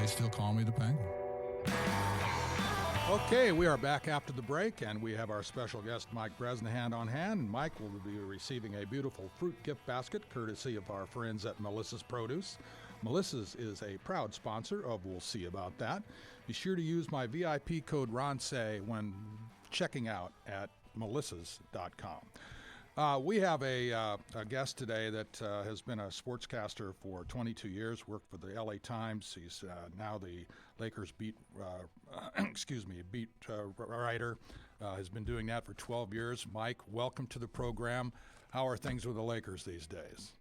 They still call me the Penguin. Okay, we are back after the break, and we have our special guest, Mike Bresnahan, on hand. Mike will be receiving a beautiful fruit gift basket courtesy of our friends at Melissa's Produce. Melissa's is a proud sponsor of We'll See About That. Be sure to use my VIP code RONSAY when checking out at melissas.com. We have a guest today that has been a sportscaster for 22 years, worked for the LA Times. He's now the Lakers beat writer, has been doing that for 12 years. Mike, welcome to the program. How are things with the Lakers these days?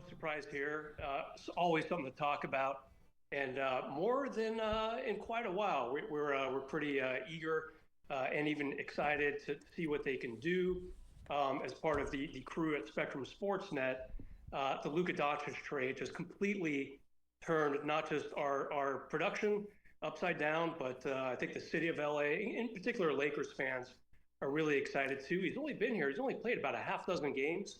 Surprised here. It's always something to talk about, and more than in quite a while. We're pretty eager and even excited to see what they can do as part of the crew at Spectrum Sportsnet. The Luka Doncic trade just completely turned not just our production upside down, but I think the city of LA, in particular Lakers fans, are really excited too. He's only been here. He's only played about a half dozen games,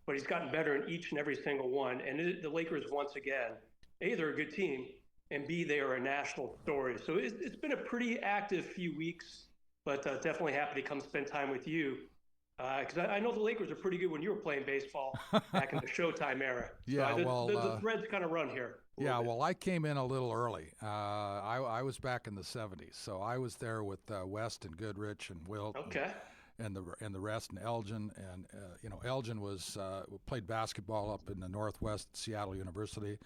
but he's gotten better in each and every single one. And the Lakers, once again, A, they're a good team, and B, they are a national story. So it's been a pretty active few weeks, but definitely happy to come spend time with you. Because I know the Lakers are pretty good when you were playing baseball back in the Showtime era. Yeah, so the threads kind of run here. Yeah, well, I came in a little early. I was back in the 70s, so I was there with West and Goodrich and Wilt. Okay. And the rest, and Elgin, and Elgin was played basketball up in the Northwest at Seattle University.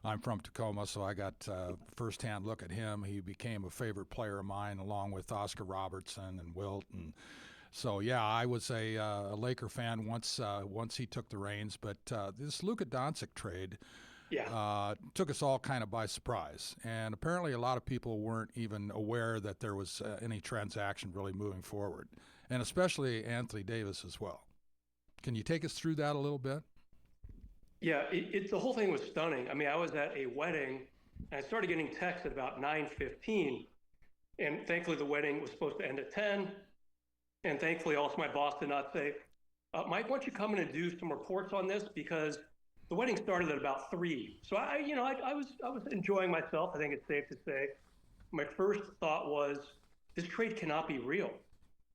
I'm from Tacoma, so I got firsthand look at him. He became a favorite player of mine, along with Oscar Robertson and Wilt, and so yeah, I was a Laker fan once he took the reins. But this Luka Doncic trade. Yeah. Took us all kind of by surprise. And apparently a lot of people weren't even aware that there was any transaction really moving forward, and especially Anthony Davis as well. Can you take us through that a little bit? Yeah, the whole thing was stunning. I mean, I was at a wedding, and I started getting texts at about 9:15, and thankfully the wedding was supposed to end at 10, and thankfully also my boss did not say, Mike, why don't you come in and do some reports on this, because the wedding started at about 3. So I was enjoying myself. I think it's safe to say. My first thought was, this trade cannot be real.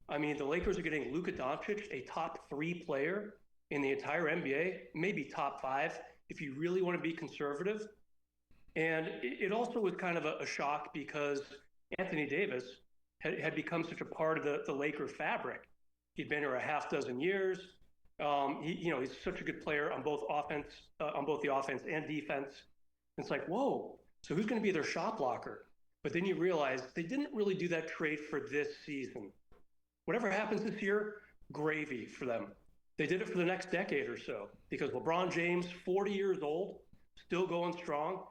I mean, the Lakers are getting Luka Doncic, a top 3 player in the entire NBA, maybe top 5 if you really want to be conservative. And it also was kind of a shock because Anthony Davis had become such a part of the Laker fabric. He'd been here a half dozen years. He's such a good player on both the offense and defense. It's like, whoa, so who's going to be their shot blocker? But then you realize they didn't really do that trade for this season. Whatever happens this year, gravy for them. They did it for the next decade or so, because LeBron James, 40 years old, still going strong.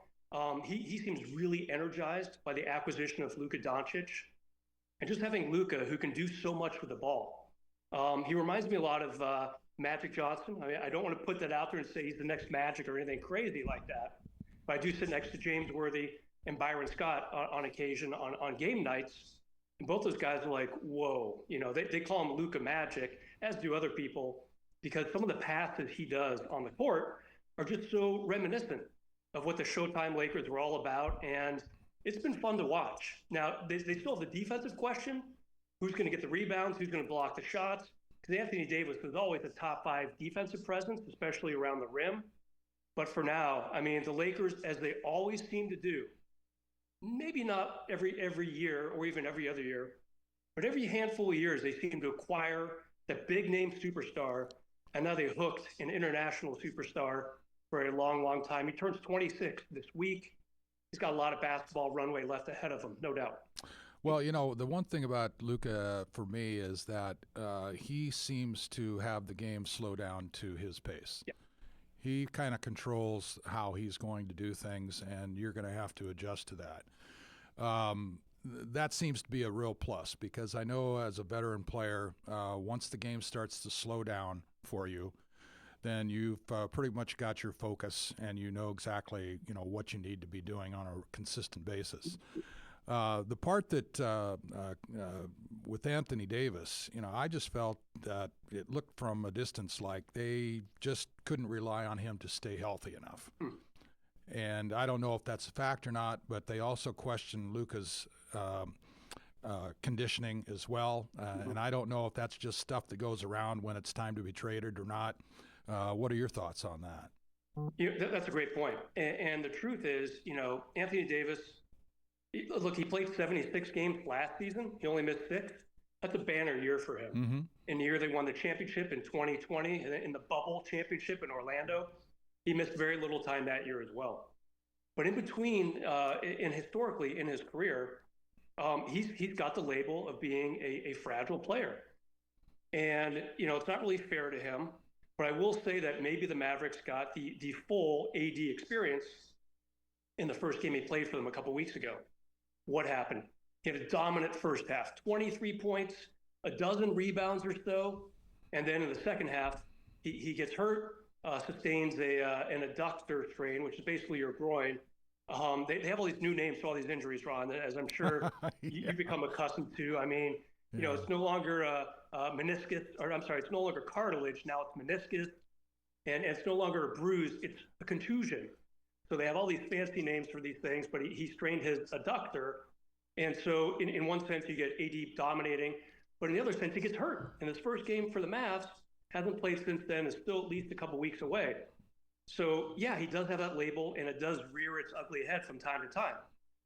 He seems really energized by the acquisition of Luka Doncic, and just having Luka, who can do so much with the ball. He reminds me a lot of Magic Johnson. I mean, I don't want to put that out there and say he's the next Magic or anything crazy like that, but I do sit next to James Worthy and Byron Scott on occasion on game nights, and both those guys are like, whoa, they call him Luka Magic, as do other people, because some of the passes he does on the court are just so reminiscent of what the Showtime Lakers were all about, and it's been fun to watch. Now, they still have the defensive question: who's going to get the rebounds, who's going to block the shots? Because Anthony Davis was always a top 5 defensive presence, especially around the rim. But for now, I mean, the Lakers, as they always seem to do, maybe not every year or even every other year, but every handful of years, they seem to acquire that big name superstar, and now they hooked an international superstar for a long, long time. He turns 26 this week. He's got a lot of basketball runway left ahead of him, no doubt. Well, the one thing about Luka for me is that he seems to have the game slow down to his pace. Yeah. He kind of controls how he's going to do things, and you're going to have to adjust to that. That seems to be a real plus, because I know as a veteran player, once the game starts to slow down for you, then you've pretty much got your focus, and you know exactly what you need to be doing on a consistent basis. The part that with Anthony Davis, I just felt that it looked from a distance like they just couldn't rely on him to stay healthy enough. And I don't know if that's a fact or not, but they also question Luka's conditioning as well. And I don't know if that's just stuff that goes around when it's time to be traded or not. What are your thoughts on that? That's a great point. And the truth is, Anthony Davis, look, he played 76 games last season. He only missed 6. That's a banner year for him. Mm-hmm. In the year they won the championship in 2020, and in the bubble championship in Orlando, he missed very little time that year as well. But in between, and historically in his career, he's got the label of being a fragile player. And, it's not really fair to him. But I will say that maybe the Mavericks got the full AD experience in the first game he played for them a couple weeks ago. What happened? He had a dominant first half, 23 points, a dozen rebounds or so. And then in the second half, he gets hurt, sustains an adductor strain, which is basically your groin. They have all these new names to all these injuries, Ron, as I'm sure you've become accustomed to. I mean, it's no longer meniscus, or I'm sorry, it's no longer cartilage. Now it's meniscus, and it's no longer a bruise. It's a contusion. So they have all these fancy names for these things, but he strained his adductor. And so in one sense, you get AD dominating, but in the other sense, he gets hurt. And his first game for the Mavs hasn't played since then, is still at least a couple weeks away. So yeah, he does have that label, and it does rear its ugly head from time to time.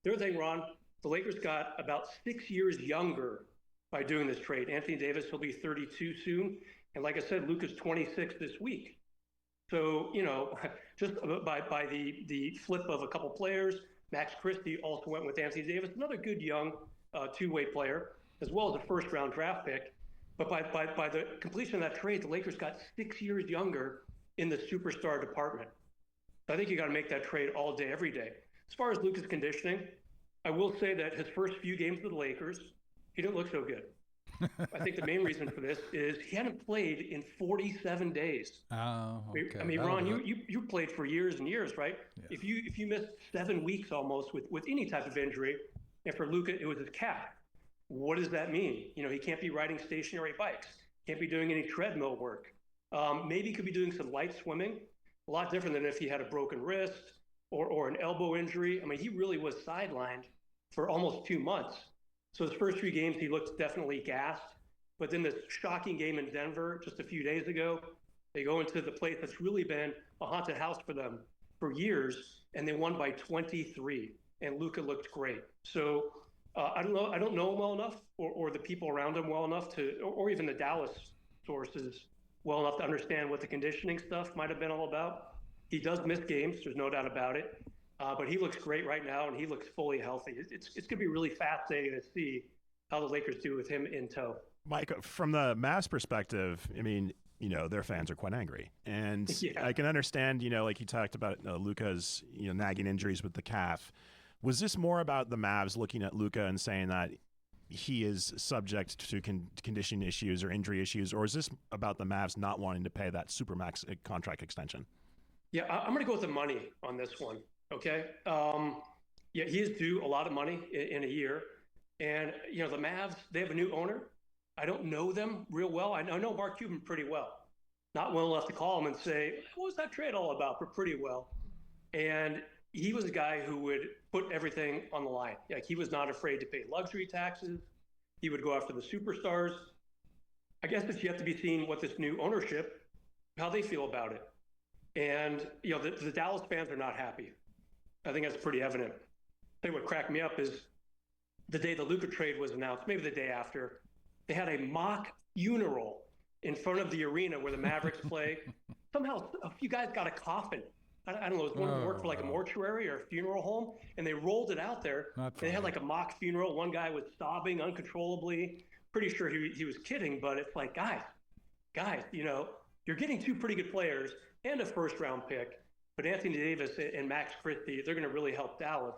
The other thing, Ron, the Lakers got about 6 years younger by doing this trade. Anthony Davis will be 32 soon. And like I said, Luka's 26 this week. So, just by the flip of a couple players, Max Christie also went with Anthony Davis, another good young two-way player, as well as a first-round draft pick. But by the completion of that trade, the Lakers got 6 years younger in the superstar department. I think you got to make that trade all day, every day. As far as Luka's conditioning, I will say that his first few games with the Lakers, he didn't look so good. I think the main reason for this is he hadn't played in 47 days. Oh, okay. I mean, Ron, you played for years and years, right? Yeah. If you missed 7 weeks almost with any type of injury, and for Luka, it was his calf. What does that mean? He can't be riding stationary bikes, can't be doing any treadmill work. Maybe he could be doing some light swimming, a lot different than if he had a broken wrist or an elbow injury. I mean, he really was sidelined for almost 2 months. So his first 3 games, he looked definitely gassed. But then this shocking game in Denver just a few days ago, they go into the place that's really been a haunted house for them for years, and they won by 23. And Luka looked great. So I don't know him well enough, or the people around him well enough or even the Dallas sources well enough to understand what the conditioning stuff might have been all about. He does miss games, there's no doubt about it. But he looks great right now, and he looks fully healthy. It's going to be really fascinating to see how the Lakers do with him in tow. Mike, from the Mavs perspective, I mean, their fans are quite angry. And yeah. I can understand, like you talked about Luka's, nagging injuries with the calf. Was this more about the Mavs looking at Luka and saying that he is subject to conditioning issues or injury issues, or is this about the Mavs not wanting to pay that Supermax contract extension? Yeah, I'm going to go with the money on this one. Okay. Yeah, he is due a lot of money in a year. And, the Mavs, they have a new owner. I don't know them real well. I know Mark Cuban pretty well. Not well enough to call him and say, what was that trade all about? But pretty well. And he was a guy who would put everything on the line. Like, he was not afraid to pay luxury taxes. He would go after the superstars. I guess it's yet to be seen what this new ownership, how they feel about it. And, the Dallas fans are not happy. I think that's pretty evident. I think what cracked me up is the day the Luka trade was announced, maybe the day after, they had a mock funeral in front of the arena where the Mavericks play. Somehow a few guys got a coffin. I don't know, it was one who worked for like a mortuary or a funeral home, and they rolled it out there. They had like a mock funeral. One guy was sobbing uncontrollably. Pretty sure he was kidding, but it's like, guys, you're getting 2 pretty good players and a first-round pick. But Anthony Davis and Max Christie, they're going to really help Dallas.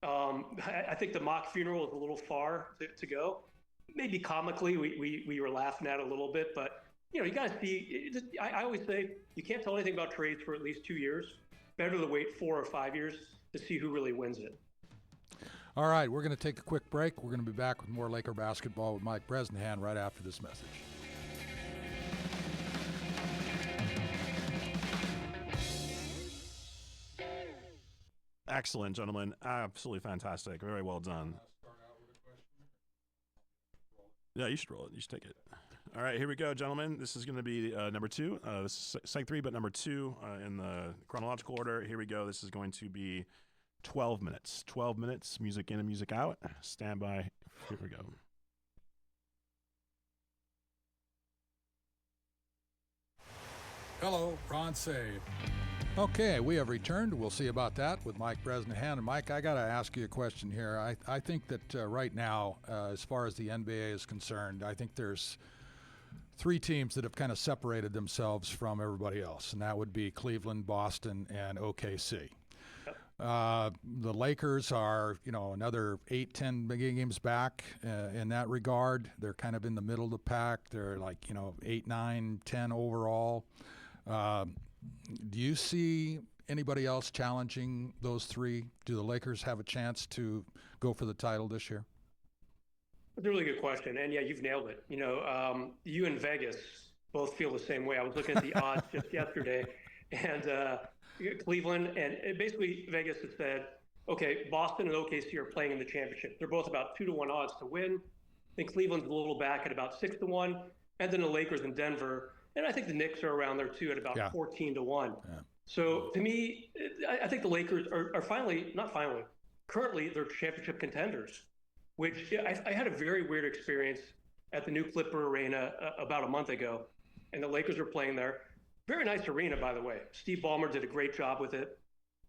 I think the mock funeral is a little far to go. Maybe comically, we were laughing at it a little bit, but you got to see. I always say you can't tell anything about trades for at least 2 years. Better to wait 4 or 5 years to see who really wins it. All right, we're going to take a quick break. We're going to be back with more Laker basketball with Mike Bresnahan right after this message. Excellent, gentlemen. Absolutely fantastic. Very well done. Yeah, you should roll it. You should take it. All right, here we go, gentlemen. This is going to be number 2. This is Seg 3, but number 2 in the chronological order. Here we go. This is going to be 12 minutes. 12 minutes, music in and music out. Stand by. Here we go. Hello, Ron Save. Okay, we have returned. We'll see about that with Mike Bresnahan. And Mike, I got to ask you a question here. I think that right now, as far as the NBA is concerned, I think there's 3 teams that have kind of separated themselves from everybody else, and that would be Cleveland, Boston, and OKC. The Lakers are, another 8-10 games back in that regard. They're kind of in the middle of the pack. They're like, 8, 9, 10 overall. Do you see anybody else challenging those 3? Do the Lakers have a chance to go for the title this year? That's a really good question. And yeah, you've nailed it. You and Vegas both feel the same way. I was looking at the odds just yesterday, and Cleveland and basically Vegas has said, okay, Boston and OKC are playing in the championship. They're both about 2-1 odds to win. I think Cleveland's a little back at about 6-1, and then the Lakers and Denver. And I think the Knicks are around there too at about 14-1. Yeah. So to me, I think the Lakers are currently they're championship contenders, which I had a very weird experience at the new Clipper Arena about a month ago. And the Lakers were playing there. Very nice arena, by the way. Steve Ballmer did a great job with it.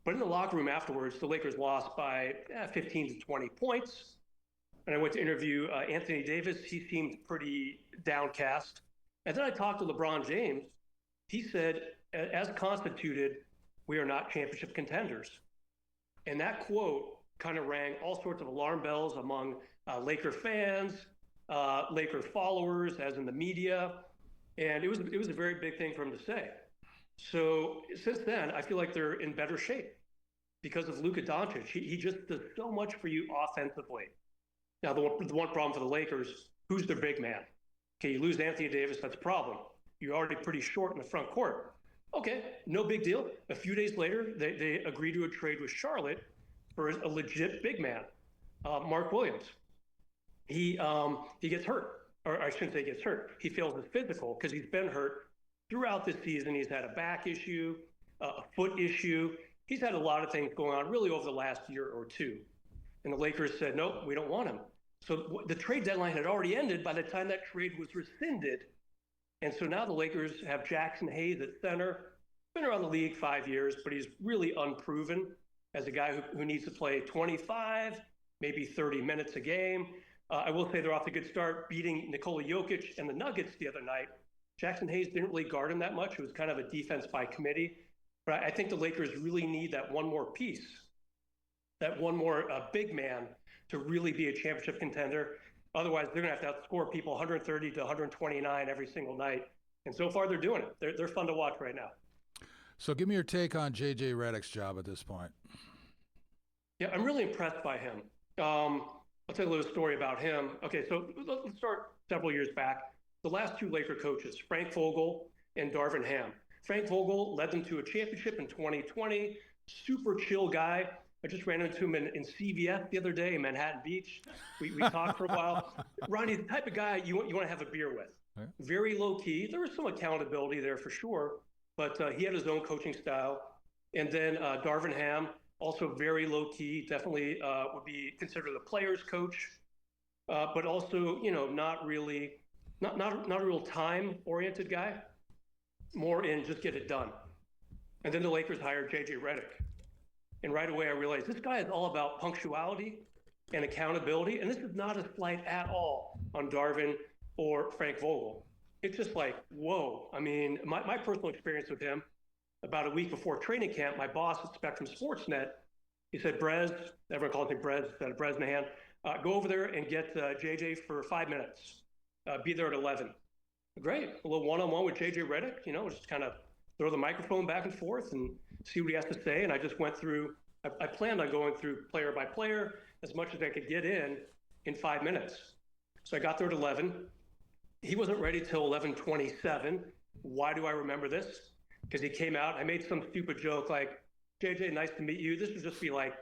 But in the locker room afterwards, the Lakers lost by 15 to 20 points. And I went to interview Anthony Davis. He seemed pretty downcast. And then I talked to LeBron James. He said, as constituted, we are not championship contenders. And that quote kind of rang all sorts of alarm bells among Laker fans, Laker followers, as in the media. And it was a very big thing for him to say. So since then, I feel like they're in better shape because of Luka Doncic. He just does so much for you offensively. Now, the one problem for the Lakers, who's their big man? Okay, you lose Anthony Davis, that's a problem. You're already pretty short in the front court. Okay, no big deal. A few days later, they agree to a trade with Charlotte for a legit big man, Mark Williams. He gets hurt, or I shouldn't say he gets hurt. He fails his physical because he's been hurt throughout this season. He's had a back issue, a foot issue. He's had a lot of things going on really over the last year or two. And the Lakers said, nope, we don't want him. So the trade deadline had already ended by the time that trade was rescinded. And so now the Lakers have Jackson Hayes at center, been around the league 5 years, but he's really unproven as a guy who needs to play 25, maybe 30 minutes a game. I will say they're off to a good start, beating Nikola Jokic and the Nuggets the other night. Jackson Hayes didn't really guard him that much. It was kind of a defense by committee. But I think the Lakers really need that one more piece, that one more big man to really be a championship contender. Otherwise, they're going to have to outscore people 130 to 129 every single night. And so far, they're doing it. They're fun to watch right now. So give me your take on J.J. Redick's job at this point. Yeah, I'm really impressed by him. I'll tell you a little story about him. Okay, so let's start several years back. The last 2 Laker coaches, Frank Vogel and Darvin Ham. Frank Vogel led them to a championship in 2020. Super chill guy. I just ran into him in CVS the other day in Manhattan Beach. We talked for a while. Ronnie, the type of guy you want to have a beer with. Right. Very low key. There was some accountability there for sure, but he had his own coaching style. And then Darvin Ham, also very low key, definitely would be considered a player's coach, but also not a real time oriented guy, more in just get it done. And then the Lakers hired J.J. Redick. And right away, I realized this guy is all about punctuality and accountability. And this is not a slight at all on Darvin or Frank Vogel. It's just like, whoa. I mean, my personal experience with him, about a week before training camp, my boss at Spectrum Sportsnet, he said, Brez, everyone calls me Brez, Bresnahan, go over there and get JJ for 5 minutes. Be there at 11. Great. A little one-on-one with JJ Redick, just kind of throw the microphone back and forth and see what he has to say. And I just went through, I planned on going through player by player as much as I could get in 5 minutes. So I got there at 11. He wasn't ready till 11:27. Why do I remember this? Because he came out, I made some stupid joke like, JJ, nice to meet you. This would just be like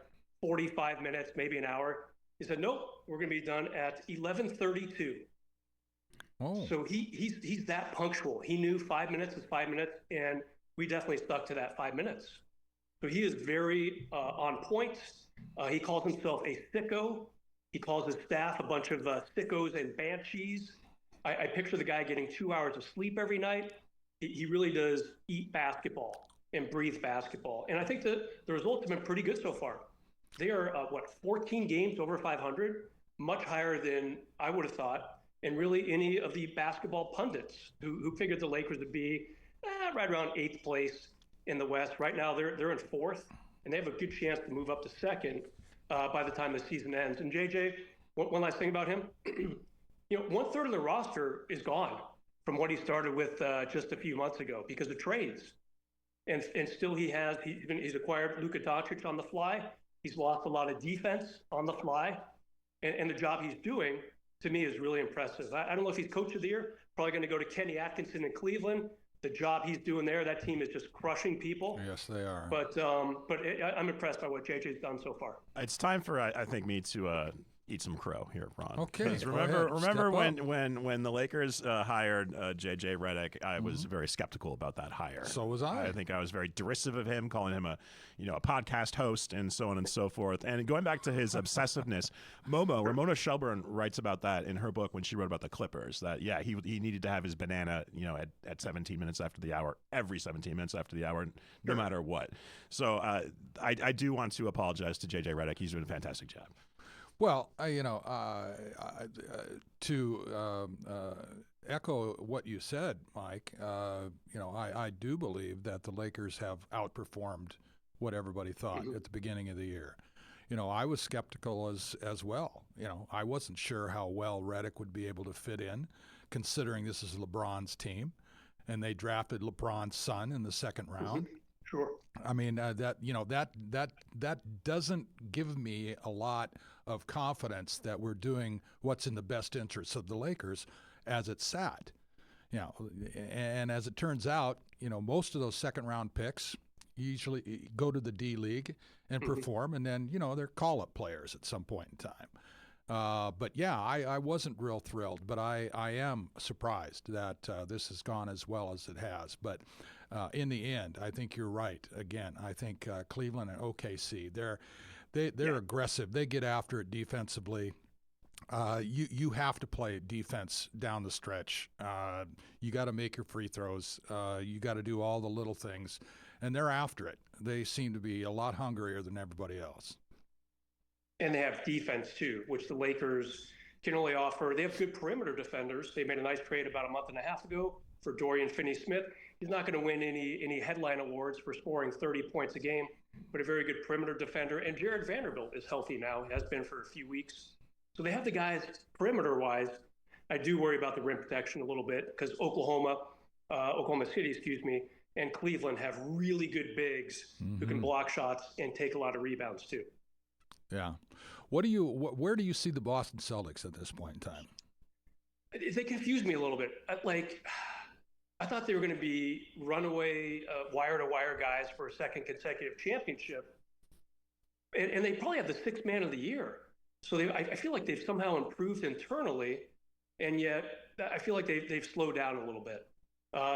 45 minutes, maybe an hour. He said, nope, we're going to be done at 11:32. Oh. So he's that punctual. He knew 5 minutes is 5 minutes, and we definitely stuck to that 5 minutes. So he is very on point. He calls himself a sicko. He calls his staff a bunch of sickos and banshees. I picture the guy getting 2 hours of sleep every night. He really does eat basketball and breathe basketball. And I think that the results have been pretty good so far. They are, 14 games over 500, much higher than I would have thought. And really any of the basketball pundits who figured the Lakers would be right around 8th place in the West. Right now they're in 4th, and they have a good chance to move up to 2nd by the time the season ends. And JJ, one last thing about him, 1/3 of the roster is gone from what he started with just a few months ago because of trades. And still he's acquired Luka Doncic on the fly. He's lost a lot of defense on the fly. And the job he's doing, to me, is really impressive. I don't know if he's coach of the year, probably going to go to Kenny Atkinson in Cleveland. The job he's doing there, that team is just crushing people. Yes, they are. But I'm impressed by what JJ's done so far. It's time for, I think, me to eat some crow here, Ron. Okay. Because remember when the Lakers hired JJ Redick, I was very skeptical about that hire. So was I. I think I was very derisive of him, calling him a podcast host and so on and so forth. And going back to his obsessiveness, Ramona Shelburne writes about that in her book when she wrote about the Clippers. That he needed to have his banana at 17 minutes after the hour, every 17 minutes after the hour, no matter what. So I do want to apologize to JJ Redick. He's doing a fantastic job. Well, to echo what you said, Mike, I do believe that the Lakers have outperformed what everybody thought at the beginning of the year. I was skeptical as well. I wasn't sure how well Redick would be able to fit in, considering this is LeBron's team, and they drafted LeBron's son in the 2nd round. Sure. I mean, that doesn't give me a lot of confidence that we're doing what's in the best interests of the Lakers as it sat. And as it turns out, most of those 2nd round picks usually go to the D League and perform, and then, they're call-up players at some point in time. But yeah, I wasn't real thrilled, but I am surprised that this has gone as well as it has. But in the end, I think you're right. Again, I think Cleveland and OKC, they're aggressive. They get after it defensively. You have to play defense down the stretch. You got to make your free throws. You got to do all the little things, and they're after it. They seem to be a lot hungrier than everybody else. And they have defense too, which the Lakers can only offer. They have good perimeter defenders. They made a nice trade about a month and a half ago for Dorian Finney-Smith. He's not going to win any headline awards for scoring 30 points a game, but a very good perimeter defender. And Jared Vanderbilt is healthy now. He has been for a few weeks. So they have the guys perimeter-wise. I do worry about the rim protection a little bit because Oklahoma City, and Cleveland have really good bigs who can block shots and take a lot of rebounds too. Yeah. Where do you see the Boston Celtics at this point in time? They confused me a little bit. I thought they were going to be runaway wire-to-wire guys for a 2nd consecutive championship. And they probably have the 6th man of the year. So I feel like they've somehow improved internally, and yet I feel like they've slowed down a little bit.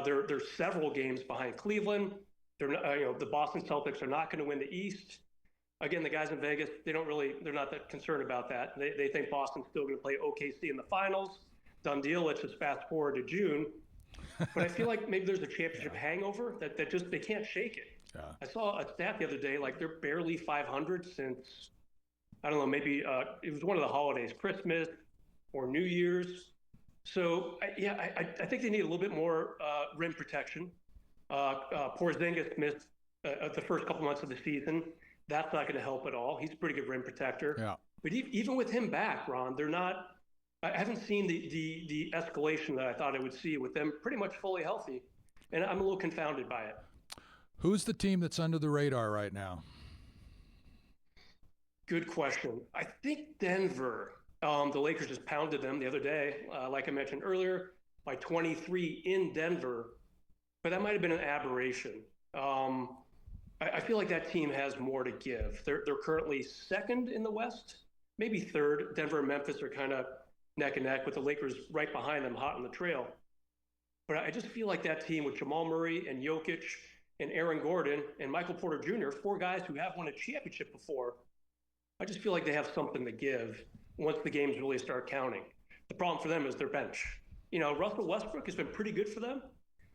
They're several games behind Cleveland. They're not, the Boston Celtics are not going to win the East. Again, the guys in Vegas, they're not that concerned about that. They think Boston's still going to play OKC in the finals. Done deal. Let's just fast forward to June. But I feel like maybe there's a championship hangover that just they can't shake it. Yeah. I saw a stat the other day, like they're barely 500 since, I don't know, maybe it was one of the holidays, Christmas or New Year's. So I think they need a little bit more rim protection. Porzingis missed the first couple months of the season. That's not going to help at all. He's a pretty good rim protector. Yeah. But even with him back, Ron, they're not. I haven't seen the escalation that I thought I would see with them pretty much fully healthy, and I'm a little confounded by it. Who's the team that's under the radar right now? Good question. I think Denver. The Lakers just pounded them the other day, like I mentioned earlier, by 23 in Denver. But that might have been an aberration. I feel like that team has more to give. They're currently second in the West, maybe third. Denver and Memphis are kind of neck and neck with the Lakers right behind them, hot on the trail. But I just feel like that team with Jamal Murray and Jokic and Aaron Gordon and Michael Porter Jr., four guys who have won a championship before, I just feel like they have something to give once the games really start counting. The problem for them is their bench. You know, Russell Westbrook has been pretty good for them.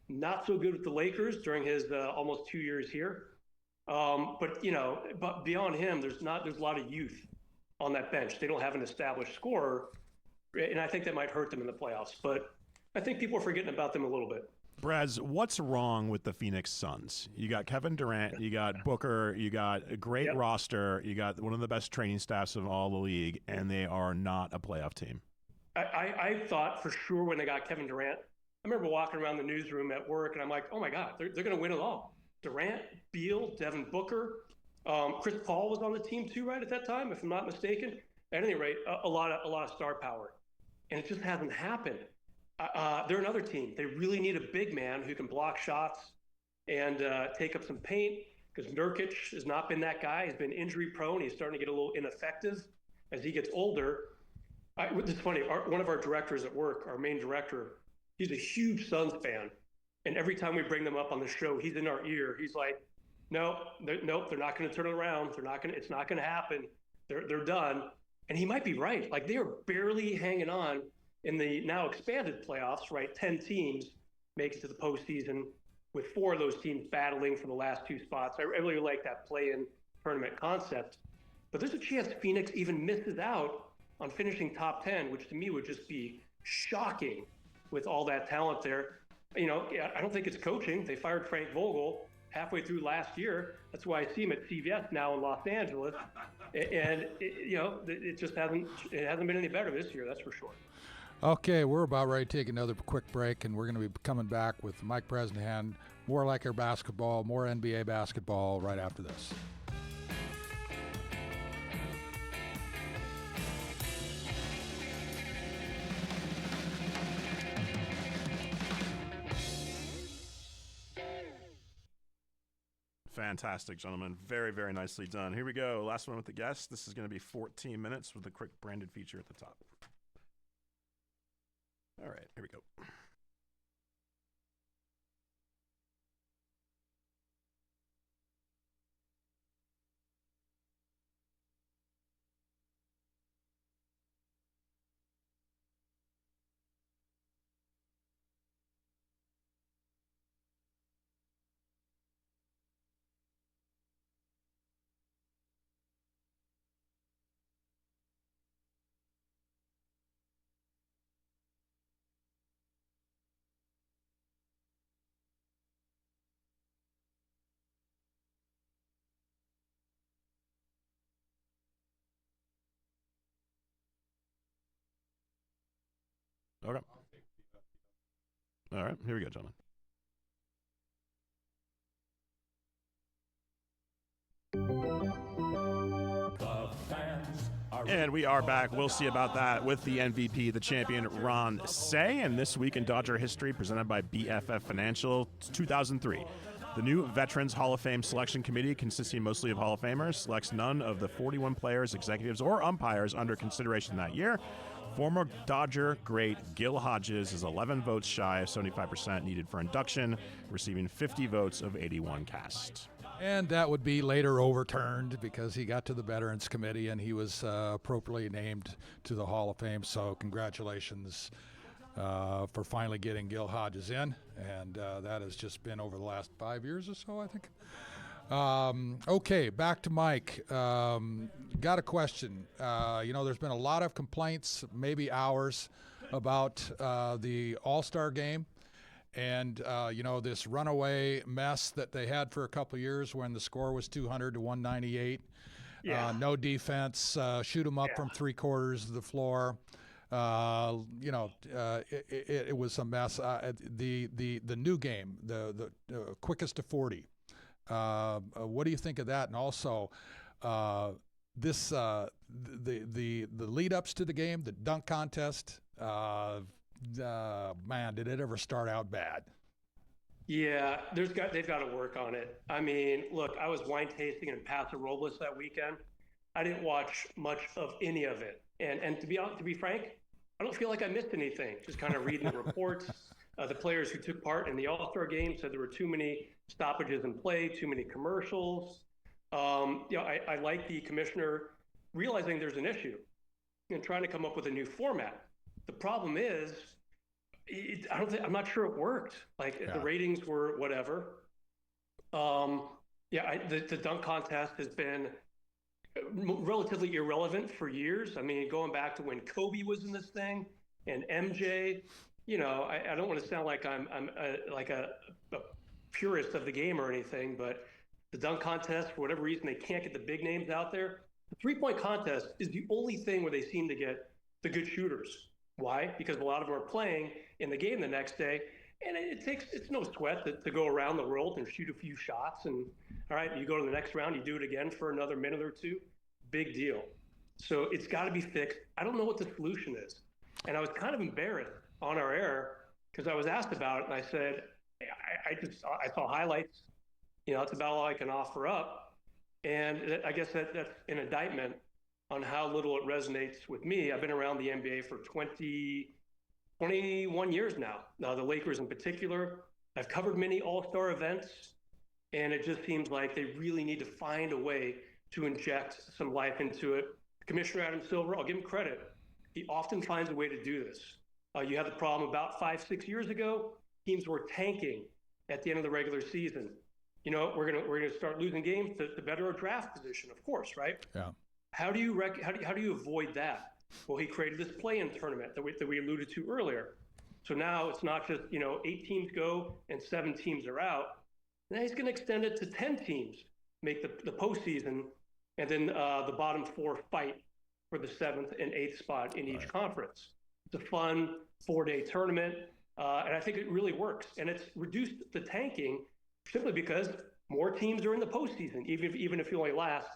Not so good with the Lakers during his almost 2 years here. But beyond him, there's a lot of youth on that bench. They don't have an established scorer, and I think that might hurt them in the playoffs. But I think people are forgetting about them a little bit. Braz, what's wrong with the Phoenix Suns? You got Kevin Durant, you got Booker, you got a great roster, you got one of the best training staffs of all the league, and they are not a playoff team. I thought for sure when they got Kevin Durant, I remember walking around the newsroom at work, and I'm like, oh my God, they're going to win it all. Durant, Beal, Devin Booker, Chris Paul was on the team too, right, at that time, if I'm not mistaken. At any rate, a lot of star power, and it just hasn't happened. They're another team. They really need a big man who can block shots and take up some paint, because Nurkic has not been that guy. He's been injury prone. He's starting to get a little ineffective as he gets older. It's funny. One of our directors at work, our main director, he's a huge Suns fan. And every time we bring them up on the show, he's in our ear. He's like, nope, they're not going to turn it around. It's not going to happen. They're done. And he might be right. Like, they are barely hanging on in the now expanded playoffs, right? 10 teams make it to the postseason, with 4 of those teams battling for the last 2 spots. I really like that play-in tournament concept. But there's a chance Phoenix even misses out on finishing top 10, which to me would just be shocking with all that talent there. You know, I don't think it's coaching. They fired Frank Vogel halfway through last year. That's why I see him at CVS now in Los Angeles. And it just hasn't been any better this year, that's for sure. Okay, we're about ready to take another quick break, and we're going to be coming back with Mike Bresnahan, more like our basketball, more NBA basketball right after this. Fantastic, gentlemen. Very, very nicely done. Here we go. Last one with the guest. This is going to be 14 minutes with a quick branded feature at the top. All right, here we go. Okay. All right, here we go, gentlemen. And we are back. We'll see about that with the MVP, the champion, Ron Say. And this week in Dodger history, presented by BFF Financial, 2003. The new Veterans Hall of Fame Selection Committee, consisting mostly of Hall of Famers, selects none of the 41 players, executives, or umpires under consideration that year. Former Dodger great Gil Hodges is 11 votes shy of 75% needed for induction, receiving 50 votes of 81 cast. And that would be later overturned because he got to the Veterans Committee and he was appropriately named to the Hall of Fame. So congratulations for finally getting Gil Hodges in. And that has just been over the last 5 years or so, I think. Okay, back to Mike. Got a question. There's been a lot of complaints, maybe ours, about the All-Star game. And, this runaway mess that they had for a couple of years when the score was 200 to 198. Yeah. No defense, shoot them up from 3/4 of the floor. It was a mess. The new game, the quickest to 40. What do you think of that? And also, the lead ups to the game, the dunk contest. Man, did it ever start out bad? Yeah, they've got to work on it. I mean, look, I was wine tasting in Paso Robles that weekend. I didn't watch much of any of it, and to be frank, I don't feel like I missed anything. Just kind of reading the reports. The players who took part in the All-Star game said there were too many stoppages in play, too many commercials. I like the commissioner realizing there's an issue and trying to come up with a new format. The problem is, I'm not sure it worked. Like the ratings were whatever. The dunk contest has been relatively irrelevant for years. I mean, going back to when Kobe was in this thing and MJ, I don't want to sound like I'm like a purist of the game or anything, but the dunk contest, for whatever reason, they can't get the big names out there. The 3-point contest is the only thing where they seem to get the good shooters. Why? Because a lot of them are playing in the game the next day, and it's no sweat to go around the world and shoot a few shots. And all right, you go to the next round, you do it again for another minute or two. Big deal. So it's got to be fixed. I don't know what the solution is, and I was kind of embarrassed on our air because I was asked about it, and I said I saw highlights. That's about all I can offer up, and I guess that's an indictment on how little it resonates with me. I've been around the NBA for 21 years now. Now, the Lakers in particular. I've covered many all-star events, and it just seems like they really need to find a way to inject some life into it. Commissioner Adam Silver, I'll give him credit. He often finds a way to do this. You had the problem about 5-6 years ago. Teams were tanking at the end of the regular season. We're gonna start losing games to better our draft position, of course, right? Yeah. How do you avoid that? Well, he created this play-in tournament that we alluded to earlier. So now it's not just 8 teams go and 7 teams are out. Now he's going to extend it to 10 teams, make the postseason, and then the bottom 4 fight for the 7th and 8th spot in each conference. It's a fun 4-day tournament, and I think it really works. And it's reduced the tanking simply because more teams are in the postseason, even if you only last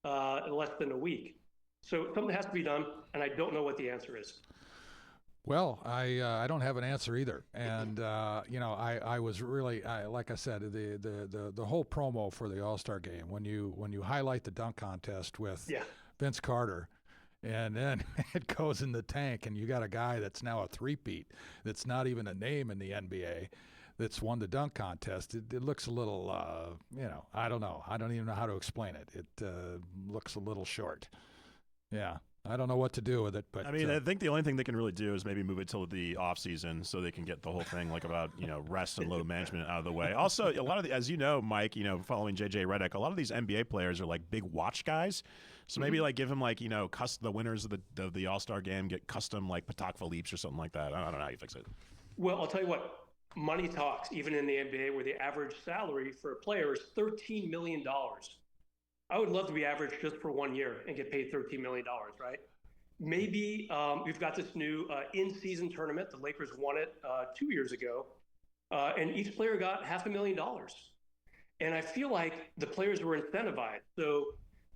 less than a week. So something has to be done, and I don't know what the answer is. Well, I don't have an answer either, and I was really like I said, the whole promo for the All-Star game, when you highlight the dunk contest with Vince Carter, and then it goes in the tank, and you got a guy that's now a three-peat, that's not even a name in the NBA, that's won the dunk contest. It looks a little, I don't know. I don't even know how to explain it. It looks a little short. Yeah. I don't know what to do with it, but I mean, I think the only thing they can really do is maybe move it till the off season so they can get the whole thing about rest and load management out of the way. Also, a lot of as you know, Mike, following JJ Redick, a lot of these NBA players are like big watch guys. So maybe give them the winners of the All-Star game get custom Patek Philippe's or something like that. I don't know how you fix it. Well, I'll tell you what. Money talks, even in the NBA, where the average salary for a player is $13 million. I would love to be average just for 1 year and get paid $13 million, right? Maybe we've got this new in-season tournament. The Lakers won it 2 years ago, and each player got $500,000. And I feel like the players were incentivized. So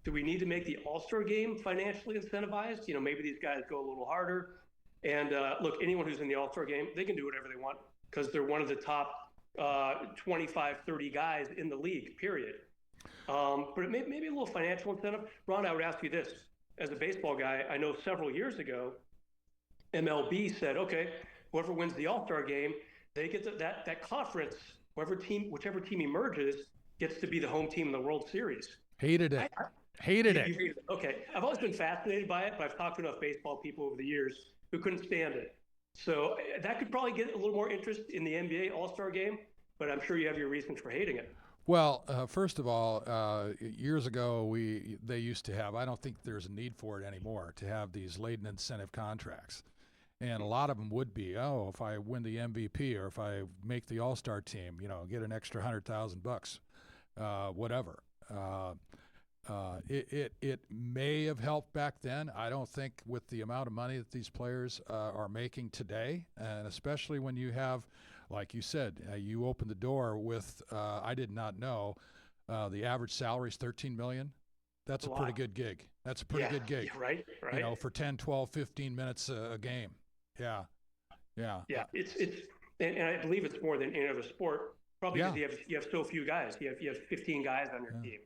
do we need to make the All-Star game financially incentivized? Maybe these guys go a little harder. And look, anyone who's in the All-Star game, they can do whatever they want, because they're one of the top 25, 30 guys in the league, period. But maybe a little financial incentive. Ron, I would ask you this. As a baseball guy, I know several years ago, MLB said, okay, whoever wins the All-Star game, they get that conference, whichever team emerges, gets to be the home team in the World Series. Hated it. Hated it. Okay. I've always been fascinated by it, but I've talked to enough baseball people over the years who couldn't stand it. So that could probably get a little more interest in the NBA All-Star game, but I'm sure you have your reasons for hating it. Well, first of all, years ago, they used to have, I don't think there's a need for it anymore, to have these laden incentive contracts. And a lot of them would be, if I win the MVP or if I make the All-Star team, get an extra $100,000, whatever. It may have helped back then. I don't think with the amount of money that these players are making today, and especially when you have, like you said, you opened the door with, I did not know, the average salary is $13 million. That's a pretty good gig. That's a pretty good gig. Yeah, right. For 10, 12, 15 minutes a game. Yeah. It's and I believe it's more than any other sport. Probably Yeah. because you have so few guys. You have 15 guys on your team.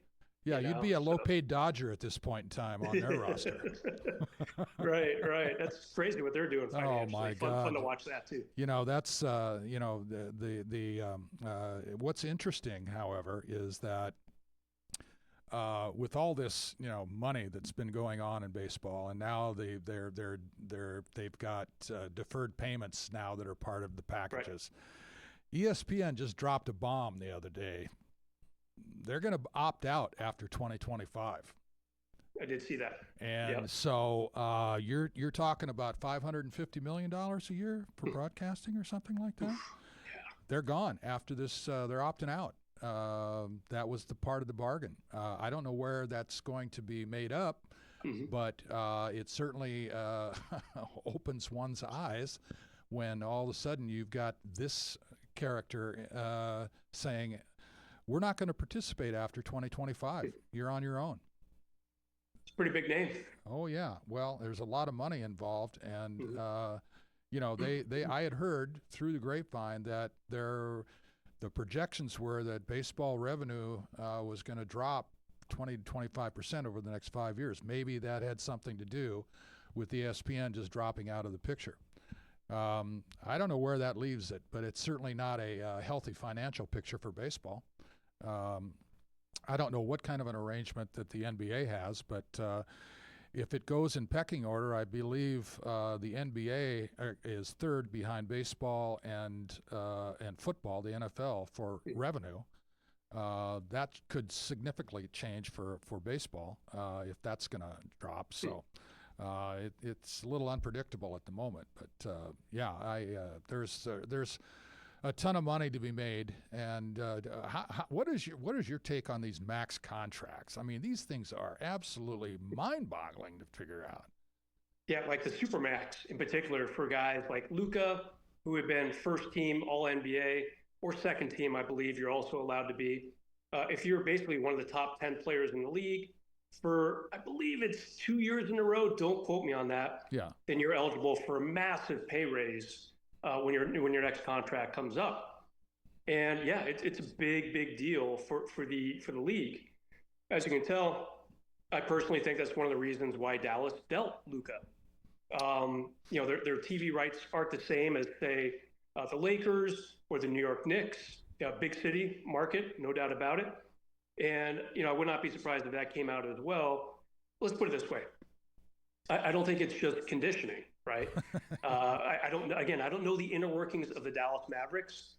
Yeah, you you'd know? be a low-paid Dodger at this point in time on their roster. Right. That's crazy what they're doing financially. Oh my God! Fun to watch that too. That's what's interesting, however, is that with all this money that's been going on in baseball, and now they've got deferred payments now that are part of the packages. Right. ESPN just dropped a bomb the other day. They're going to opt out after 2025. I did see that. And so you're talking about $550 million a year for broadcasting or something like that? Yeah. They're gone after this. They're opting out. That was the part of the bargain. I don't know where that's going to be made up, but it certainly opens one's eyes when all of a sudden you've got this character saying, we're not going to participate after 2025. You're on your own. It's a pretty big name. Oh yeah. Well, there's a lot of money involved, and I had heard through the grapevine that the projections were that baseball revenue was going to drop 20 to 25% over the next 5 years. Maybe that had something to do with ESPN just dropping out of the picture. I don't know where that leaves it, but it's certainly not a healthy financial picture for baseball. I don't know what kind of an arrangement that the NBA has, but if it goes in pecking order, I believe the NBA is third behind baseball and football, the NFL, for revenue. That could significantly change for baseball if that's going to drop. So it's a little unpredictable at the moment. But there's a ton of money to be made. And what is your take on these max contracts? I mean, these things are absolutely mind-boggling to figure out. Yeah, like the Supermax in particular for guys like Luka, who have been first team All-NBA or second team, I believe you're also allowed to be. If you're basically one of the top 10 players in the league for, I believe it's 2 years in a row, don't quote me on that. Yeah. Then you're eligible for a massive pay raise when your next contract comes up. And yeah, it's a big deal for the league. As you can tell, I personally think that's one of the reasons why Dallas dealt Luka. Their TV rights aren't the same as, say, the Lakers or the New York Knicks. Big city market, no doubt about it. And I would not be surprised if that came out as well. Let's put it this way: I don't think it's just conditioning, right? I don't know the inner workings of the Dallas Mavericks,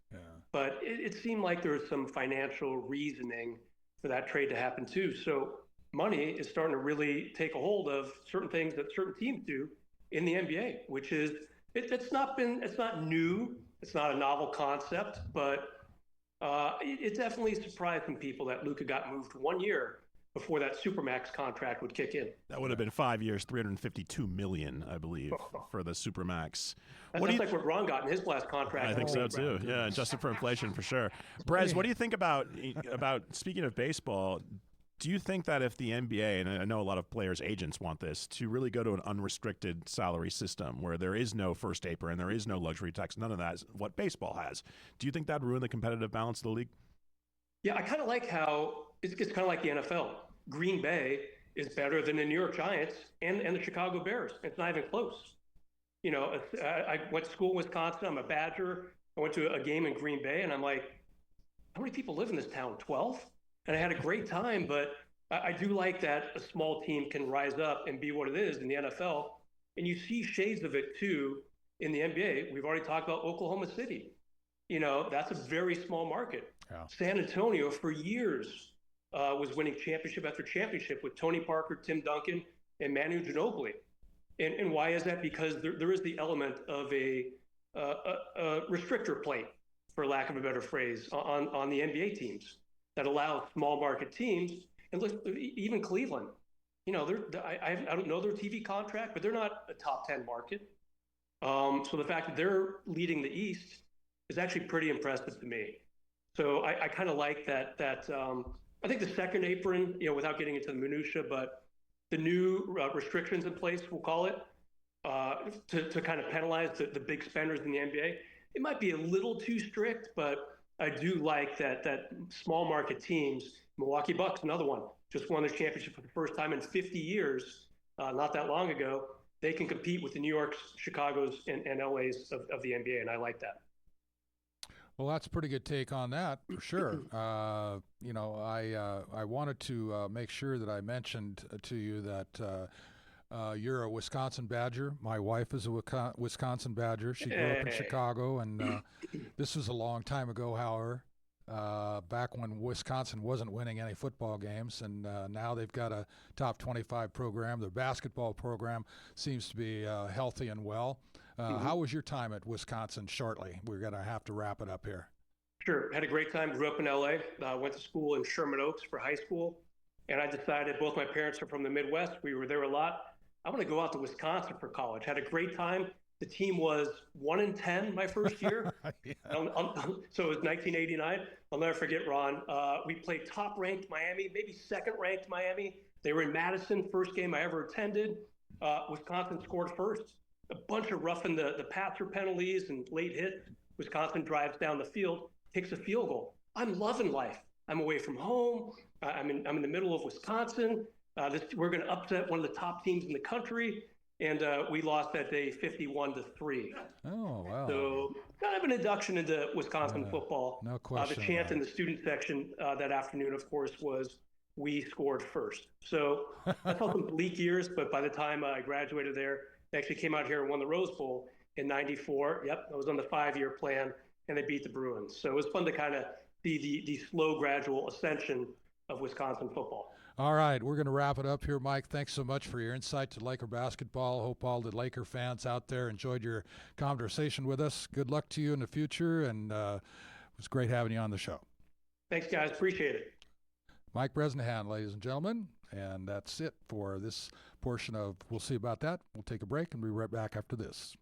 but it seemed like there was some financial reasoning for that trade to happen too. So money is starting to really take a hold of certain things that certain teams do in the NBA, which is it's not new, it's not a novel concept, but it definitely surprised some people that Luka got moved 1 year before that Supermax contract would kick in. That would have been 5 years, $352 million, I believe, for the Supermax. That's like what Ron got in his last contract. I think so too. Yeah, adjusted for inflation for sure. Brez, what do you think about speaking of baseball? Do you think that if the NBA, and I know a lot of players' agents want this, to really go to an unrestricted salary system where there is no first taper and there is no luxury tax, none of that is what baseball has, do you think that would ruin the competitive balance of the league? Yeah, I kind of like how it's kind of like the NFL. Green Bay is better than the New York Giants and the Chicago Bears. It's not even close. I went to school in Wisconsin. I'm a Badger. I went to a game in Green Bay, and I'm like, how many people live in this town? 12? And I had a great time, but I do like that a small team can rise up and be what it is in the NFL. And you see shades of it too in the NBA. We've already talked about Oklahoma City. That's a very small market. Yeah. San Antonio for years was winning championship after championship with Tony Parker, Tim Duncan, and Manu Ginobili. And why is that? Because there is the element of a restrictor plate, for lack of a better phrase, on the NBA teams that allow small market teams. And look, even Cleveland, I don't know their TV contract, but they're not a top 10 market. So the fact that they're leading the East is actually pretty impressive to me. So I kind of like that. I think the second apron, without getting into the minutia, but the new restrictions in place, we'll call it, to kind of penalize the big spenders in the NBA. It might be a little too strict, but I do like that small market teams, Milwaukee Bucks, another one, just won the championship for the first time in 50 years, not that long ago. They can compete with the New Yorks, Chicago's, and LA's of the NBA, and I like that. Well, that's a pretty good take on that, for sure. I wanted to make sure that I mentioned to you that you're a Wisconsin Badger. My wife is a Wisconsin Badger. She grew up in Chicago, and this was a long time ago, however, back when Wisconsin wasn't winning any football games, and now they've got a top 25 program. Their basketball program seems to be healthy and well. How was your time at Wisconsin shortly? We're going to have to wrap it up here. Sure. Had a great time. Grew up in LA. Went to school in Sherman Oaks for high school. And I decided, both my parents are from the Midwest. We were there a lot. I want to go out to Wisconsin for college. Had a great time. The team was 1-10 my first year. Yeah. So it was 1989. I'll never forget, Ron. We played top-ranked Miami, maybe second-ranked Miami. They were in Madison, first game I ever attended. Wisconsin scored first. A bunch of roughing the passer penalties and late hits. Wisconsin drives down the field, kicks a field goal. I'm loving life. I'm away from home. I'm in the middle of Wisconsin. We're going to upset one of the top teams in the country, and we lost that day 51-3. Oh, wow. So kind of an induction into Wisconsin football. No question. The chant in the student section that afternoon, of course, was "We scored first." So I felt some bleak years, but by the time I graduated there, they actually came out here and won the Rose Bowl in '94. Yep, I was on the 5-year plan, and they beat the Bruins. So it was fun to kind of see the slow, gradual ascension of Wisconsin football. All right, we're going to wrap it up here, Mike. Thanks so much for your insight to Laker basketball. Hope all the Laker fans out there enjoyed your conversation with us. Good luck to you in the future, and it was great having you on the show. Thanks, guys. Appreciate it. Mike Bresnahan, ladies and gentlemen, and that's it for this portion of We'll See About That. We'll take a break and be right back after this.